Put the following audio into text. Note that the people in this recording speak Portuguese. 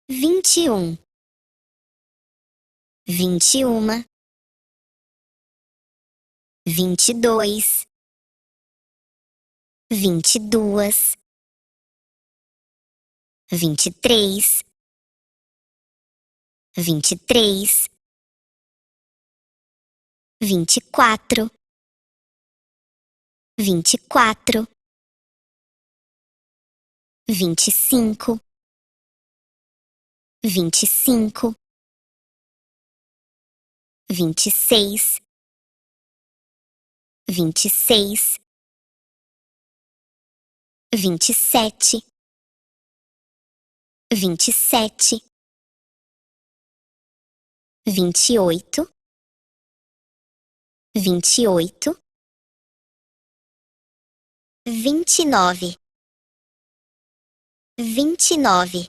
21, 21, 22, 22, 23, 23, 24, 24, 25, 25, 26, 26, 27, 27, 28, 28, 29, 29.